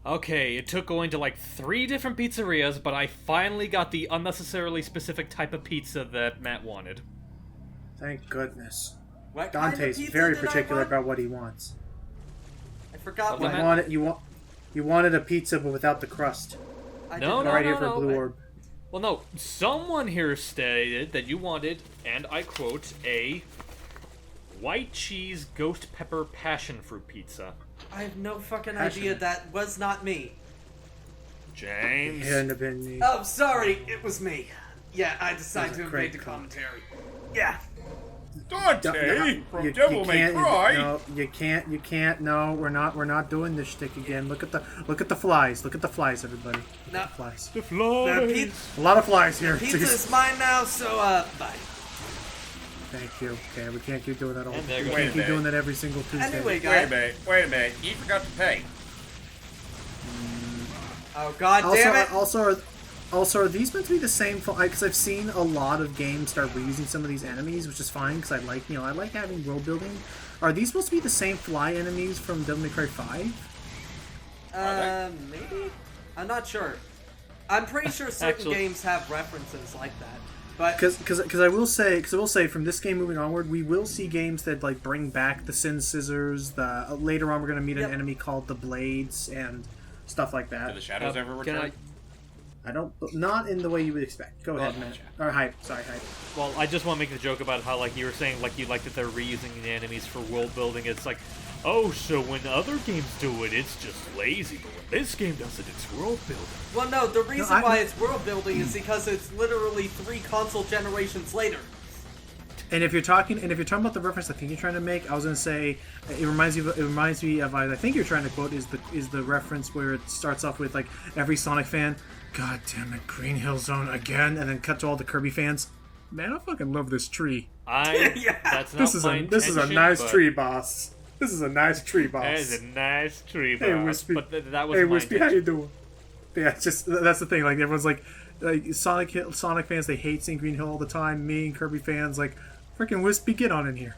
Okay, it took going to like 3 different pizzerias, but I finally got the unnecessarily specific type of pizza that Matt wanted. Thank goodness. What Dante's kind of very pizza did I particular want? about what he wants. I forgot Well, what You wanted a pizza but without the crust. I No, did. no, Right no, here for no. Blue Orb. Well, no, someone here stated that you wanted, and I quote, a white cheese ghost pepper passion fruit pizza. I have no fucking Passion. idea. That was not me. James. It hadn't have been me. Oh, sorry, it was me. Yeah, I decided That's to a invade great the call. commentary. Yeah. Dante from Devil May Cry. No, you can't. No, we're not doing this shtick again. Look at the flies. Look at the flies, everybody. Look No. at the flies. The The flies. A lot of flies here. pizza Jeez. is mine now, so, bye. Thank you. Okay, we can't keep doing that all. And there We goes- can't keep Wait a doing that every single Tuesday. Anyway, Wait a guys. minute. You forgot to pay. Oh, god damn it. Also, are these meant to be the same? Because I've seen a lot of games start reusing some of these enemies, which is fine. Because I like having world building. Are these supposed to be the same fly enemies from Devil May Cry 5? Maybe? I'm not sure. I'm pretty sure certain Actually- games have references like that. But Because I will say from this game moving onward, we will see games that like bring back the Sin Scissors. The later on, we're going to meet Yep. an enemy called the Blades and stuff like Do that. the shadows ever Can return? I don't, not in the way you would expect. Go ahead, man. gotcha. Or hype. Sorry, hype. Well, I just want to make the joke about how, like, you were saying, like, you like that they're reusing the enemies for world building. It's like, oh, so when other games do it, it's just lazy, but when this game does it, it's world building. well, no, the reason I- why it's world building is because it's literally 3 console generations later. And if you're talking about the reference I think you're trying to make, I was going to say it reminds me of I think you're trying to quote is the reference where it starts off with like every Sonic fan, God damn it, Green Hill Zone again, and then cut to all the Kirby fans. Man, I fucking love this tree. Yeah. That's not This is my a intention, nice but tree, boss. This is a nice tree, boss. That is a nice tree, Hey, boss. Wispy. But that was Hey, my Wispy, how intention. you doing? Yeah, it's just that's the thing. Like everyone's like Sonic fans, they hate seeing Green Hill all the time. Me and Kirby fans, like, freaking Wispy, get on in here.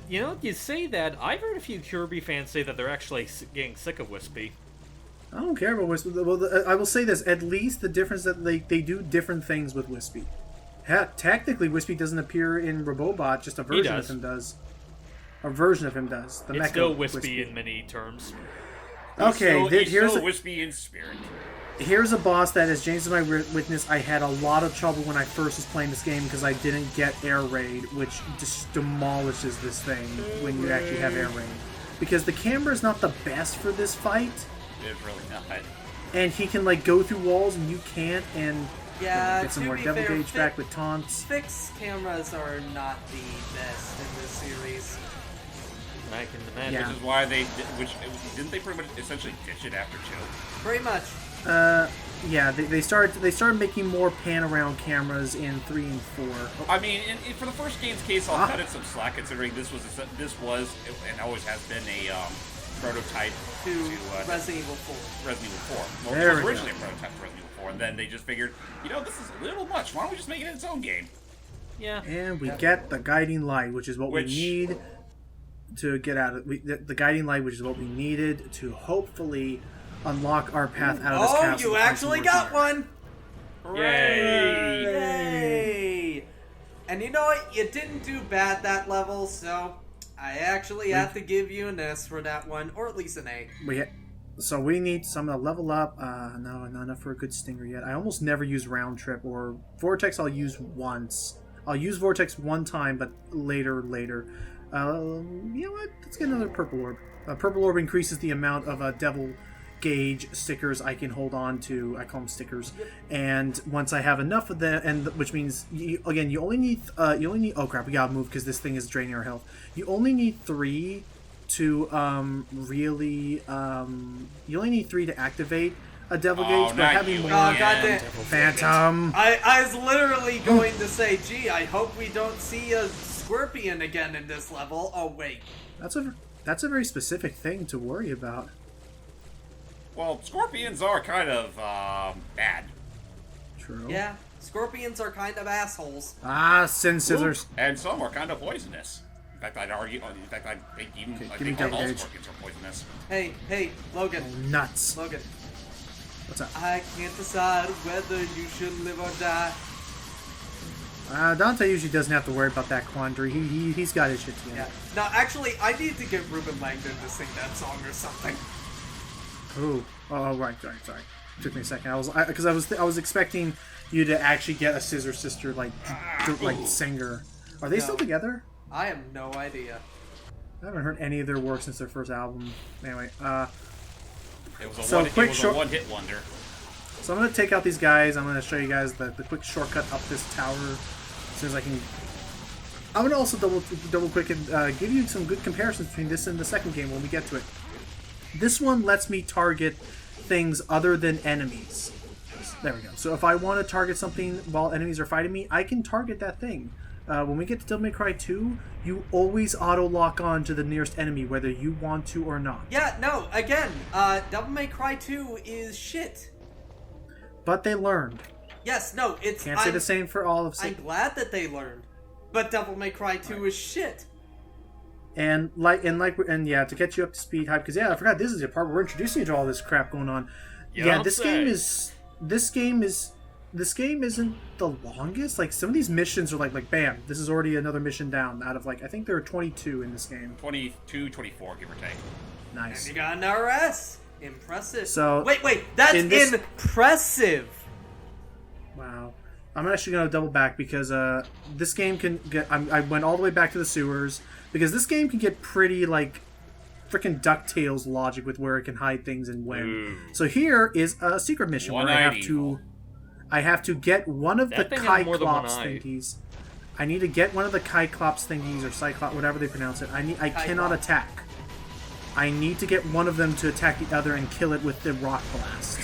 You know, you say that. I've heard a few Kirby fans say that they're actually getting sick of Wispy. I don't care about Wispy. Well, I will say this: at least the difference that they do different things with Wispy. Technically, Wispy doesn't appear in Robobot; just a version of him does. A version of him does. The It's Mecha still Wispy in many terms. Okay, He's here's still a, wispy in spirit. here's a boss that, as James is my witness, I had a lot of trouble when I first was playing this game because I didn't get air raid, which just demolishes this thing when you actually have air raid. Because the camera is not the best for this fight, It's really not. and he can like go through walls and you can't, and Yeah, get some to more be Devil fair, Gauge back with taunts. fixed cameras are not the best in this series. I can imagine. Yeah. Which is why didn't they pretty much essentially ditch it after 2? Pretty much. Yeah, they started making more pan around cameras in 3 and 4. I mean, for the first game's case, I'll cut it some slack considering this was and always has been a prototype To to Resident Evil 4. Resident Evil 4. Well, There it was we originally a prototype for Resident Evil 4, and then they just figured, this is a little much. Why don't we just make it its own game? Yeah. And we get the guiding light, which is what we need to get out of the guiding light, which is what we needed to hopefully unlock our path out of this castle. Oh, you to find actually some got more one! Yay! Yay! And you know what? You didn't do bad that level, so I actually have to give you an S for that one, or at least an A. So we need some to level up. No, not enough for a good stinger yet. I almost never use round trip or vortex. I'll use once. I'll use vortex one time, but later. You know what? Let's get another purple orb. Purple orb increases the amount of devil gauge stickers I can hold on to. I call them stickers. Yep. And once I have enough of that, and which means you only need. Oh crap! We gotta move because this thing is draining our health. You only need 3 to really. You only need 3 to activate a devil gauge, but not having you more. Oh, again. goddamn. Phantom. I was literally going to say, gee, I hope we don't see a Scorpion again in this level. Oh, wait. That's a very specific thing to worry about. Well, scorpions are kind of bad. True. Yeah, Scorpions are kind of assholes. Sin scissors. And some are kind of poisonous. In fact, I'd argue. In fact, I think even Okay, I give me think all double edge. scorpions are poisonous. Hey, Logan. Oh, nuts. Logan. What's up? I can't decide whether you should live or die. Dante usually doesn't have to worry about that quandary. He's got his shit together. Yeah. No, actually, I need to get Ruben Langdon to sing that song or something. Ooh. Oh, right. Sorry. Took me a second. I was expecting you to actually get a Scissor Sister like singer. Are they still together? I have no idea. I haven't heard any of their work since their first album. Anyway, It was a So, quick short- one-hit wonder. so I'm gonna take out these guys. I'm gonna show you guys the quick shortcut up this tower as soon as I can. I'm gonna also double quick and give you some good comparisons between this and the second game when we get to it. This one lets me target things other than enemies. There we go. So if I want to target something while enemies are fighting me, I can target that thing. When we get to Devil May Cry 2, you always auto-lock on to the nearest enemy, whether you want to or not. Yeah, no, again, Devil May Cry 2 is shit. But they learned. Yes, no, it's... Can't say the same for all of I'm glad that they learned. But Devil May Cry 2 is shit. And yeah, to get you up to speed hype, because I forgot this is the part where we're introducing you to all this crap going on. This game isn't the longest. Like, some of these missions are like bam, this is already another mission down out of, like, I think there are 22 in this game. 22, 24, give or take. Nice. And you got an RS. Impressive. So wait, that's impressive. Wow. I'm actually going to double back because this game can get... I went all the way back to the sewers because this game can get pretty, like, freaking DuckTales logic with where it can hide things and when. Ooh. So here is a secret mission where I have to get one of the Cyclops thingies. I need to get one of the Cyclops thingies or Cyclops, whatever they pronounce it. I cannot attack. I need to get one of them to attack the other and kill it with the rock blast.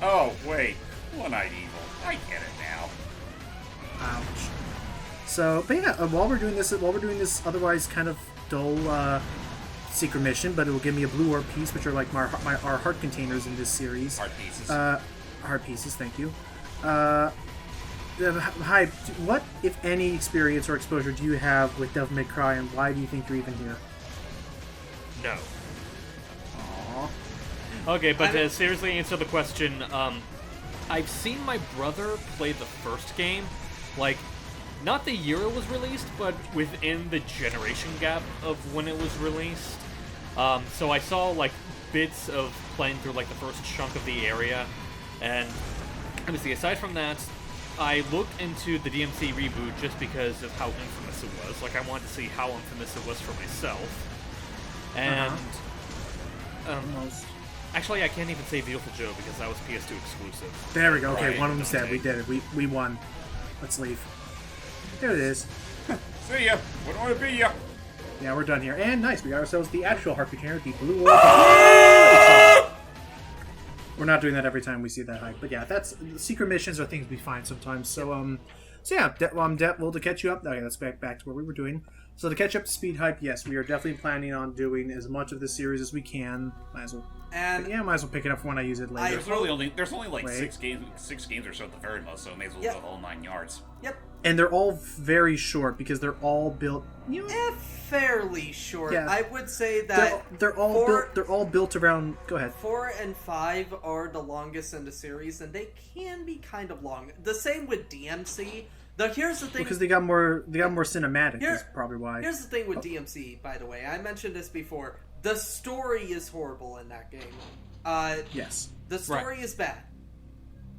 Oh, wait. One-eyed evil. I get it now. Ouch. So, but yeah, while we're doing this otherwise kind of dull secret mission, but it will give me a blue orb piece, which are like our heart containers in this series. Heart pieces. Heart pieces, thank you. Hi, what, if any, experience or exposure do you have with Devil May Cry, and why do you think you're even here? No. Aww. Okay, but to seriously answer the question, I've seen my brother play the first game, like, not the year it was released, but within the generation gap of when it was released. So I saw, like, bits of playing through, like, the first chunk of the area, and, let me see, aside from that, I looked into the DMC reboot just because of how infamous it was. Like, I wanted to see how infamous it was for myself. And, actually, I can't even say Beautiful Joe because that was PS2 exclusive. There we go. Okay, Right, one of them's dead. We did it. We won. Let's leave. There it is. See ya. Wouldn't want to be ya. Yeah, we're done here. And nice, we got ourselves the actual heart container, the blue orb. We're not doing that every time we see that hype, but yeah, that's secret missions are things we find sometimes. So to catch you up. Okay, let's back to what we were doing. So to catch up to speed hype, yes, we are definitely planning on doing as much of this series as we can. Might as well pick it up for when I use it later. There's only like six games or so at the very most, so I may as well go the whole 9 yards. Yep. And they're all very short because they're all built. Fairly short. Yeah. I would say that they're all built around. Go ahead. 4 and 5 are the longest in the series, and they can be kind of long. The same with DMC. Here's the thing. Because they got more cinematic. Is probably why. Here's the thing with DMC. By the way, I mentioned this before. The story is horrible in that game. Yes. The story is bad,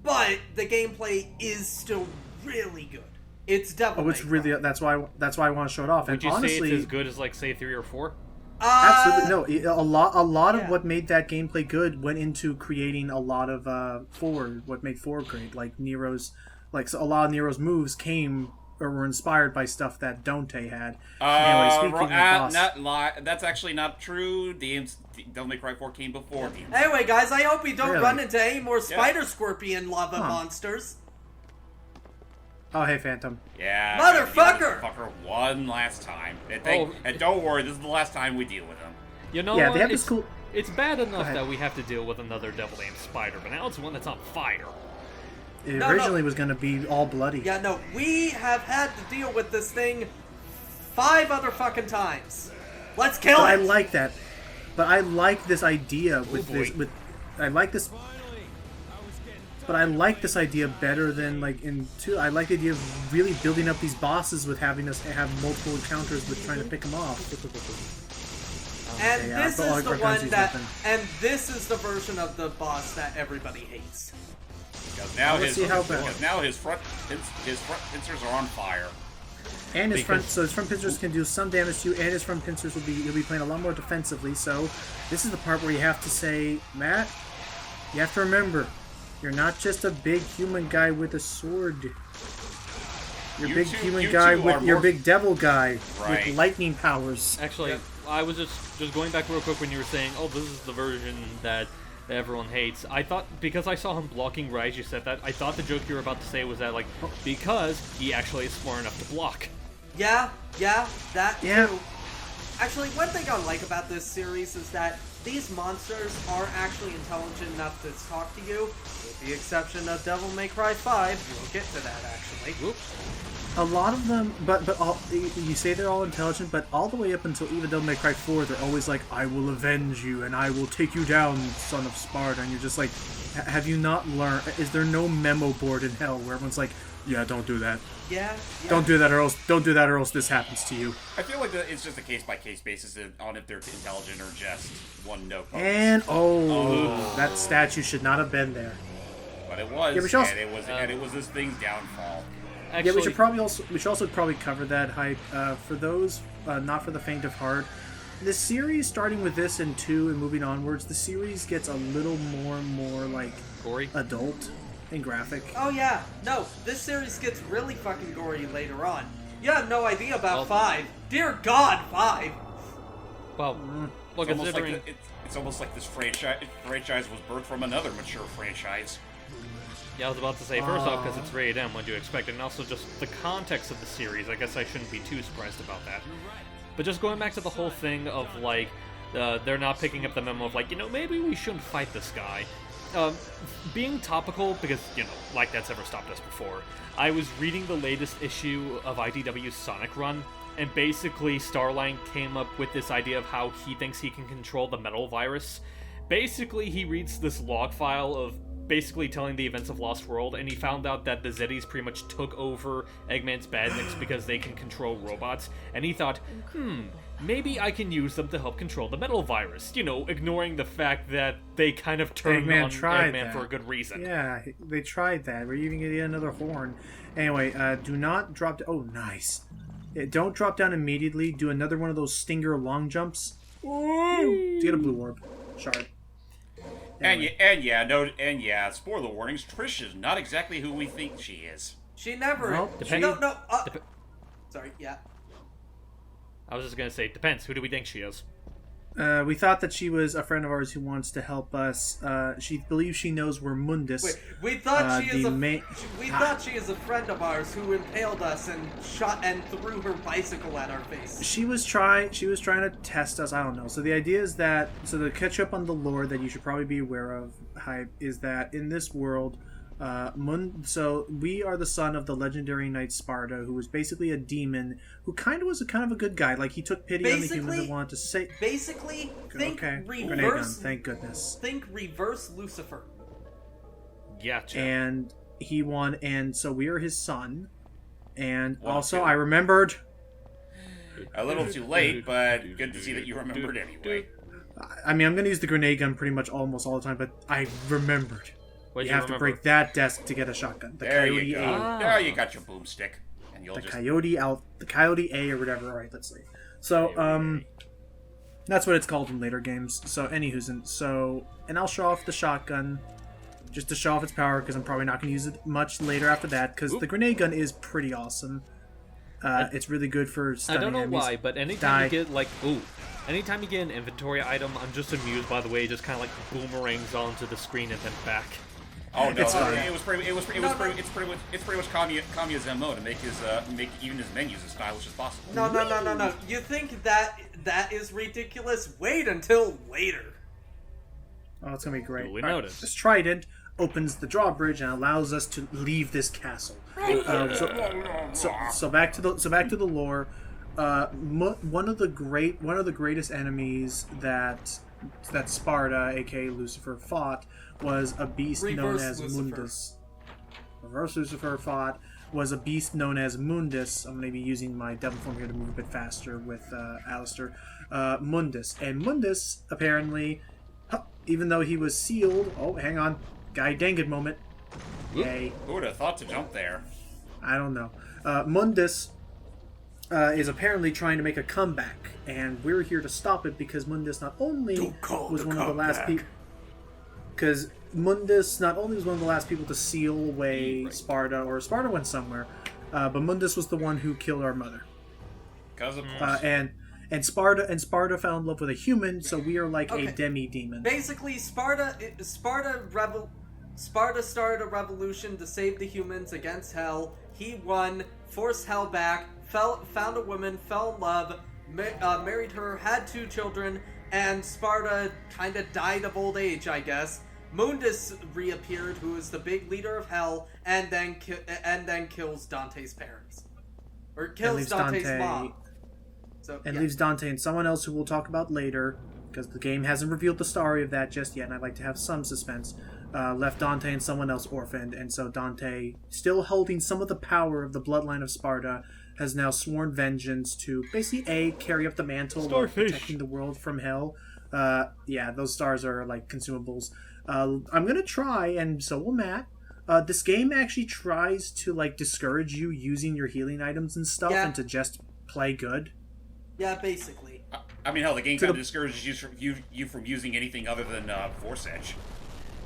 but the gameplay is still really good. It's definitely. Oh, it's really. That's why I want to show it off. Would and you honestly, say it's as good as, like, say, 3 or 4? Absolutely no. A lot of what made that gameplay good went into creating a lot of what made 4 great. Like Nero's, so a lot of Nero's moves came or were inspired by stuff that Dante had. Anyway, speaking of boss, that's actually not true. Devil May Cry 4 came before DMC. Anyway, guys, I hope we don't Really? run into any more spider scorpion lava monsters. Oh, hey, Phantom. Yeah. Motherfucker! Motherfucker one last time. And don't worry, this is the last time we deal with him. You know Yeah, what? they have this cool. It's bad enough ahead. that we have to deal with another devil named Spider, but now it's one that's on fire. It originally was going to be all bloody. Yeah, no, we have had to deal with this thing 5 other fucking times. Let's kill But it! I like that. But I like this idea with boy. this. I like this. But I like this idea better than like in 2. I like the idea of really building up these bosses with having us have multiple encounters with trying to pick them off. And Okay, this but is the I'll one use that, nothing. and this is the version of the boss that everybody hates. Because now Let's see how bad. because now his front pincers are on fire. And his front pincers can do some damage to you, and his front pincers you'll be playing a lot more defensively. So this is the part where you have to say, Matt, you have to remember, you're not just a big human guy with a sword. You're a big human guy with your big devil guy Right. with lightning powers. Actually, I was just going back real quick when you were saying, "Oh, this is the version that everyone hates." I thought because I saw him blocking right as you said that, I thought the joke you were about to say was that like because he actually is smart enough to block. Yeah, that Yeah. too. Actually, one thing I like about this series is that these monsters are actually intelligent enough to talk to you, with the exception of Devil May Cry 5. We'll get to that, actually. Whoops. A lot of them, but all you say they're all intelligent, but all the way up until even Devil May Cry 4, they're always like, "I will avenge you and I will take you down, son of Sparta." And you're just like, have you not learned? Is there no memo board in hell where everyone's like, "Yeah, don't do that. Yeah. Don't do that, or else this happens to you." I feel like it's just a case-by-case basis on if they're intelligent or just one note. And that statue should not have been there. But it was, Yeah, we should also- and it was this thing's downfall. Actually, Yeah, we should also probably cover that hype for those not for the faint of heart. The series, starting with this and 2 and moving onwards, the series gets a little more and more like gory. adult and graphic. Oh yeah, no, this series gets really fucking gory later on. You have no idea about 5. Dear God, 5! Well, look, It's almost considering like it's almost like this franchise was birthed from another mature franchise. yeah, I was about to say first off because it's rated M, what do you expect, and also just the context of the series. I guess I shouldn't be too surprised about that. But just going back to the whole thing of like they're not picking up the memo of like maybe we shouldn't fight this guy. Being topical because like that's ever stopped us before. I was reading the latest issue of IDW's Sonic Run, and basically Starline came up with this idea of how he thinks he can control the metal virus. Basically, he reads this log file of basically telling the events of Lost World, and he found out that the Zeddies pretty much took over Eggman's badniks because they can control robots, and he thought, maybe I can use them to help control the metal virus, ignoring the fact that they kind of turned Eggman on tried Eggman that. for a good reason. Yeah, they tried that. We're even gonna get another horn. Anyway, do not drop. Oh, nice. Don't drop down immediately. Do another one of those stinger long jumps. To get a blue orb shard. Anyway. And yeah, spoiler warnings. Trish is not exactly who we think she is. She never... Well, depending- No, sorry, yeah. I was just gonna say, depends. Who do we think she is? We thought that she was a friend of ours who wants to help us. She believes she knows where Mundus. Wait, we thought she is the a main- we thought she is a friend of ours who impaled us and shot and threw her bicycle at our face. She was trying to test us. I don't know. So the idea is that to catch up on the lore that you should probably be aware of, hype, is that in this world, so we are the son of the legendary knight Sparta, who was basically a demon who kind of a good guy. Like he took pity on the humans and wanted to say. Basically, think Grenade gun, reverse. thank goodness. Think reverse Lucifer. Gotcha. And he won, and so we are his son. And Well, also, okay. I remembered. A little too late, but good to see that you remembered anyway. I mean, I'm going to use the grenade gun pretty much almost all the time, but I remembered. What'd You have to remember? break that desk to get a shotgun. The There Coyote you go. A. Now you got your boomstick, and you'll The just Coyote A or whatever. All right, let's see. So, that's what it's called in later games. So, and I'll show off the shotgun just to show off its power because I'm probably not going to use it much later after that because the grenade gun is pretty awesome. It's really good for I stunning don't know enemies. why, but anytime you get anytime you get an inventory item, I'm just amused by the way it just kind of like boomerangs onto the screen and then back. Oh no, It's fine. it's pretty much Kamiya's MO to make even his menus as stylish as possible. No. You think that is ridiculous? Wait until later. Oh, it's going to be great. Duly All right, noted. this trident opens the drawbridge and allows us to leave this castle. So back to the lore. one of the greatest enemies that Sparta, aka Lucifer, fought was a beast known as Mundus. Reverse Lucifer fought was a beast known as Mundus. I'm going to be using my devil form here to move a bit faster with Alistair. Mundus. And Mundus, apparently, even though he was sealed... Oh, hang on. Guy Danged moment. Yay. Who would have thought to jump there? I don't know. Mundus is apparently trying to make a comeback, and we're here to stop it because Mundus not only was one of the last people... Because Mundus not only was one of the last people to seal away Sparta, or Sparta went somewhere, but Mundus was the one who killed our mother. Because of course. And Sparta fell in love with a human, so we are like a demi-demon. Basically, Sparta started a revolution to save the humans against Hell. He won, forced Hell back, found a woman, fell in love, married her, had 2 children, and Sparta kind of died of old age, I guess. Mundus reappeared, who is the big leader of Hell, and then kills Dante's parents, or kills Dante's mom. So, leaves Dante and someone else who we'll talk about later, because the game hasn't revealed the story of that just yet, and I'd like to have some suspense. Left Dante and someone else orphaned, and so Dante, still holding some of the power of the bloodline of Sparta, has now sworn vengeance to basically carry up the mantle of protecting the world from hell. Yeah, those stars are like consumables. I'm gonna try, and so will Matt. This game actually tries to like discourage you using your healing items and stuff, and to just play good. Yeah, basically. I mean, hell, the game kind of discourages you from using anything other than Force Edge.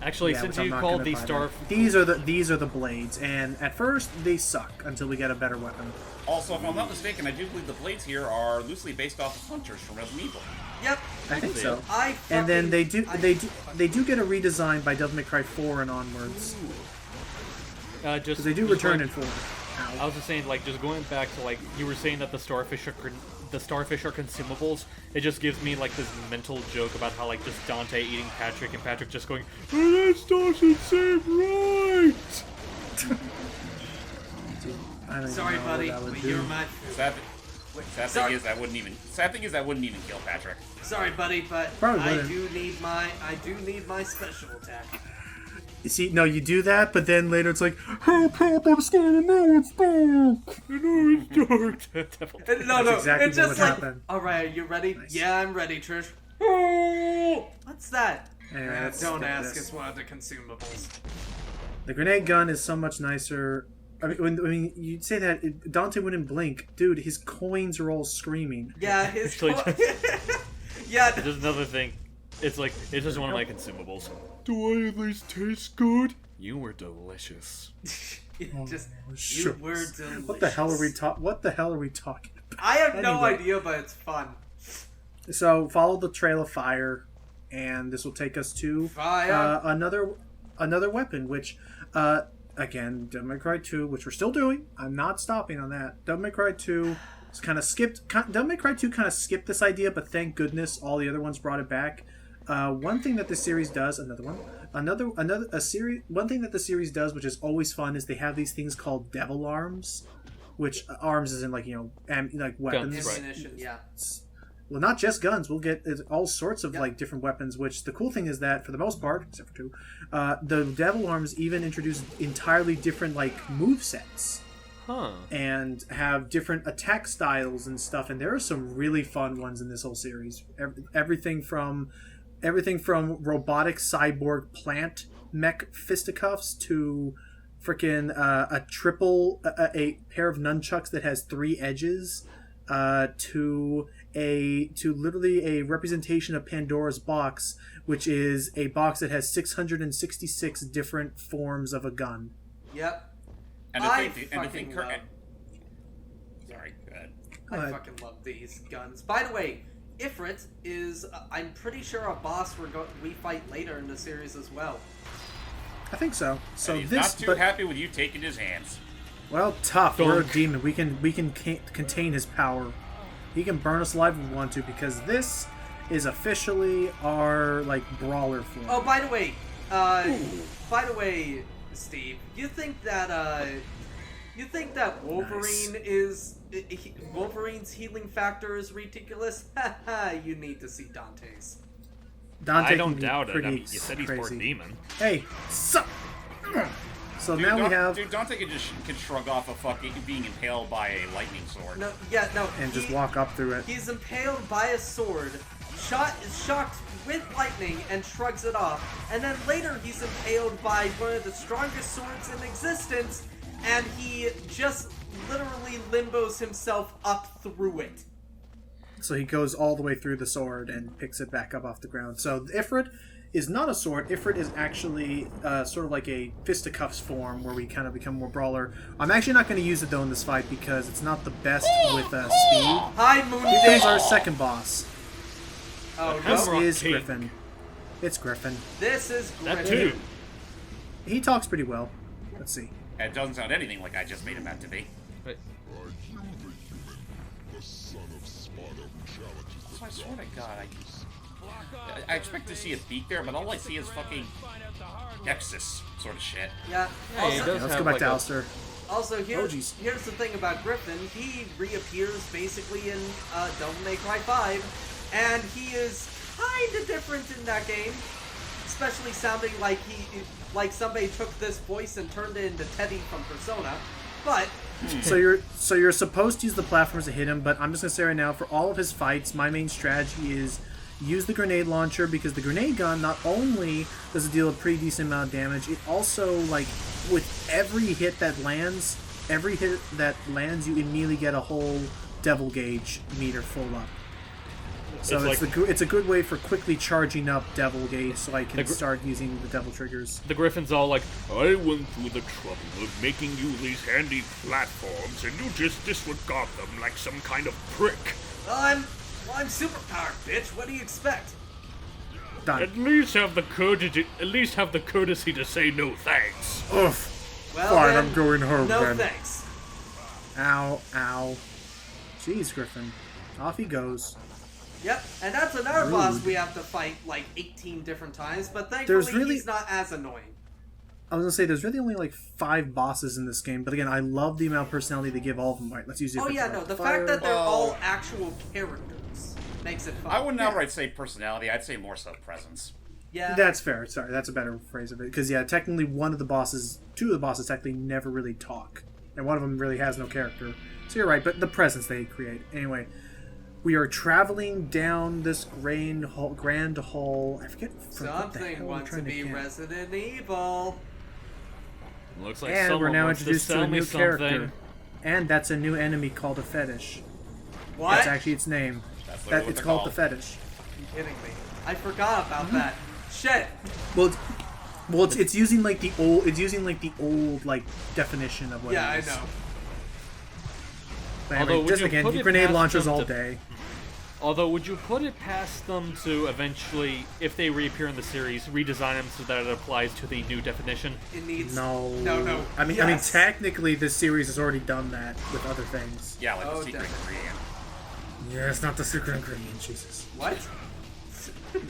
Actually, since you called these these are the blades, and at first they suck until we get a better weapon. Also, if I'm not mistaken, I do believe the blades here are loosely based off of Hunters from Resident Evil. Yep, I think so. And then they do get a redesign by Devil May Cry 4 and onwards. Because they do return in 4. I was just saying, like, just going back to, like, you were saying that the starfish are consumables. It just gives me, like, this mental joke about how, like, just Dante eating Patrick and Patrick just going, "Oh, that doesn't seem right!" Sorry, buddy, but you're my... Sad thing is, that wouldn't even kill Patrick. Sorry, buddy, but I do need my special attack. You see, no, you do that, but then later it's like, "Hey, Pop, I'm scared, and now it's dark." No, That's exactly it's just what like, happened. alright, are you ready? Nice. Yeah, I'm ready, Trish. What's that? Anyway, Don't ask, it's one of the consumables. The grenade gun is so much nicer. I mean, you'd say that Dante wouldn't blink. Dude, his coins are all screaming. Yeah, his Yeah. There's another thing. It's like, it's just one of my consumables. Do I at least taste good? You were delicious. You were delicious. What the hell are we talking about? I have no idea, but it's fun. So, follow the trail of fire, and this will take us to another weapon, which, again, Devil May Cry 2, which we're still doing. I'm not stopping on that. Devil May Cry 2 Devil May Cry 2 kind of skipped this idea, but thank goodness all the other ones brought it back. One thing that the series does, one thing that the series does, which is always fun, is they have these things called devil arms, which arms is in like like weapons, ammunition, yeah. Well, not just guns. We'll get all sorts of like different weapons. Which the cool thing is that for the most part, except for 2, the devil arms even introduce entirely different like move sets. And have different attack styles and stuff, and there are some really fun ones in this whole series. Everything from robotic cyborg plant mech fisticuffs to freaking a pair of nunchucks that has 3 edges, to literally a representation of Pandora's box, which is a box that has 666 different forms of a gun. Yep. Sorry, go ahead. I fucking love these guns. By the way, Ifrit is, I'm pretty sure, a boss we fight later in the series as well. I think so. So and he's not too happy with you taking his hands. Well, tough. We're a demon. We can contain his power. He can burn us alive if we want to, because this is officially our like brawler form. Oh, by the way, Steve, you think that Wolverine is Wolverine's healing factor is ridiculous. Haha, you need to see Dante's. Dante I don't can be doubt it. I pretty mean, you said he's part crazy. demon. Hey, sup? So Dude, now we have Dude, Dante can shrug off a fucking being impaled by a lightning sword. No, and just walk up through it. He's impaled by a sword, is shocked with lightning, and shrugs it off. And then later he's impaled by one of the strongest swords in existence, and he just literally limbos himself up through it. So he goes all the way through the sword and picks it back up off the ground. So Ifrit is not a sword. Ifrit is actually sort of like a fisticuffs form where we kind of become more brawler. I'm actually not going to use it though in this fight because it's not the best with speed. Hi, Moon Here Dick. comes our second boss. Oh, This no. is King. Griffin. It's Griffin. This is That Griffin. too. He talks pretty well. Let's see. It doesn't sound anything like I just made him out to be. But So I swear to God, I expect to see a beak there, but all I see is fucking Nexus sort of shit. Yeah. Yeah, he Also, does Let's have go back like to a- Alistair. Also, here's jeez. the thing about Griffin. He reappears basically in Devil May Cry 5, and he is kind of different in that game, especially sounding like somebody took this voice and turned it into Teddy from Persona. But So you're supposed to use the platforms to hit him, but I'm just gonna say right now, for all of his fights, my main strategy is use the grenade launcher, because the grenade gun not only does it deal a pretty decent amount of damage, it also, like, with every hit that lands, you immediately get a whole devil gauge meter full up. So it's a good way for quickly charging up devil gauge, so I can start using the devil triggers. the Griffin's all like, I went through the trouble of making you these handy platforms, and you just disregard them like some kind of prick. I'm superpowered, bitch. What do you expect? Done. At least have the courtesy to say no thanks. Oof. Well, Fine, then, I'm going home no then. thanks. Ow, ow. Jeez, Griffin. Off he goes. Yep, and that's another boss we have to fight like 18 different times, but thankfully he's not as annoying. I was gonna say, there's really only like 5 bosses in this game, but again, I love the amount of personality they give all of them. Right, let's use it. Oh yeah, no, the fact that they're all actual characters makes it fun. I wouldn't outright say personality, I'd say more so presence. Yeah. That's fair. Sorry, that's a better phrase of it. Because yeah, technically, two of the bosses technically never really talk, and one of them really has no character. So you're right, but the presence they create. Anyway, we are traveling down this grand hall. I forget. Something wants to be Resident Evil. Looks like And someone we're now wants introduced to to sell a me new something. character, and that's a new enemy called a fetish. What? That's actually its name. That's literally what It's they're called the called. fetish. You're kidding me. I forgot about that. Shit. Well, it's using like the old like definition of what. Yeah, it I is. know. But Although, anyway, would just you again, put it grenade past launchers them all to- day. Although, would you put it past them to eventually, if they reappear in the series, redesign them so that it applies to the new definition? It needs. No. No. I mean, Yes. technically, this series has already done that with other things. Yeah, like Oh, the secret definitely. ingredient. Yeah, it's not the secret ingredient, Jesus. What?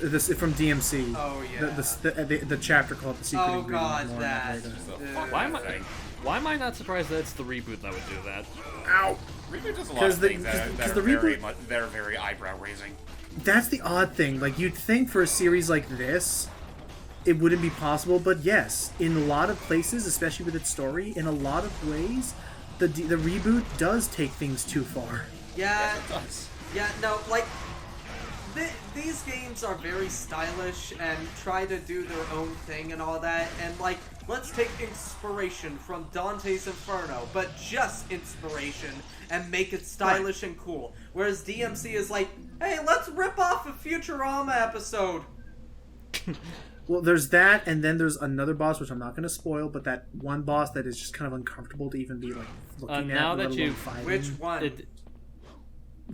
This from DMC. Oh, yeah. The chapter called the secret Oh ingredient. god, More on that. later. So, Ugh. fuck Why that am I? thing. Why am I not surprised that it's the reboot that would do that? Ow! Reboot does a lot 'Cause of the- things 'cause that the are very, reboot- they're very eyebrow raising. That's the odd thing. Like, you'd think for a series like this, it wouldn't be possible, but yes, in a lot of places, especially with its story, in a lot of ways, the reboot does take things too far. Yeah. Yes, it does. Yeah, no, like, these games are very stylish and try to do their own thing and all that, and like, let's take inspiration from Dante's Inferno, but just inspiration, and make it stylish and cool. Whereas DMC is like, hey, let's rip off a Futurama episode. Well, there's that, and then there's another boss, which I'm not going to spoil, but that one boss that is just kind of uncomfortable to even be, like, looking at, now that let alone you- fighting. Which one?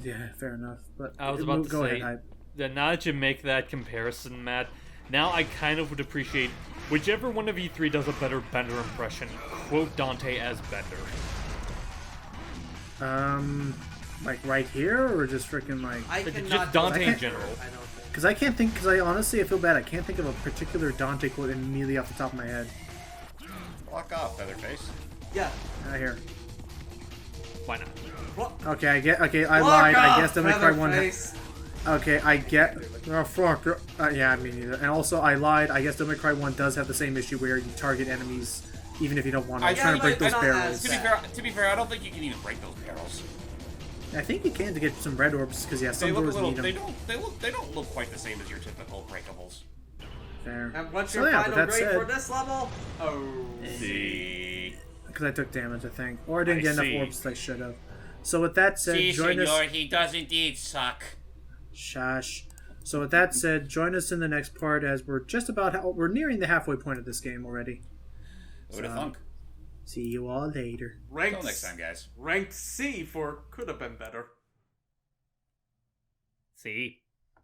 Yeah, fair enough. But I was about to go say, ahead, Hype. that now that you make that comparison, Matt, now I kind of would appreciate whichever one of you three does a better Bender impression, quote Dante as Bender. Like right here, or just freaking like... I Just cannot Dante do in that. general. I don't think. Because I can't think, because I honestly, I feel bad, I can't think of a particular Dante quote immediately off the top of my head. Walk off, Featherface. Yeah. Here. Why not? Okay, I lied. I guess Devil May Cry 1... Featherface. Okay, I get... Oh, fuck. Yeah, me neither. And also, I lied. I guess Devil May Cry 1 does have the same issue where you target enemies even if you don't want to. I was trying to break those barrels. To be fair, I don't think you can even break those barrels. I think you can to get some red orbs, because, yeah, some doors need them. They don't look quite the same as your typical breakables. Fair. And what's your final grade for this level? Oh. See. Because I took damage, I think. Or I didn't get enough orbs that I should have. So with that said, join us... he does indeed suck. Shush. So with that said, join us in the next part as we're just about... We're nearing the halfway point of this game already. Who would have thunk? See you all later. Until next time, guys. Ranked C for could have been better. See.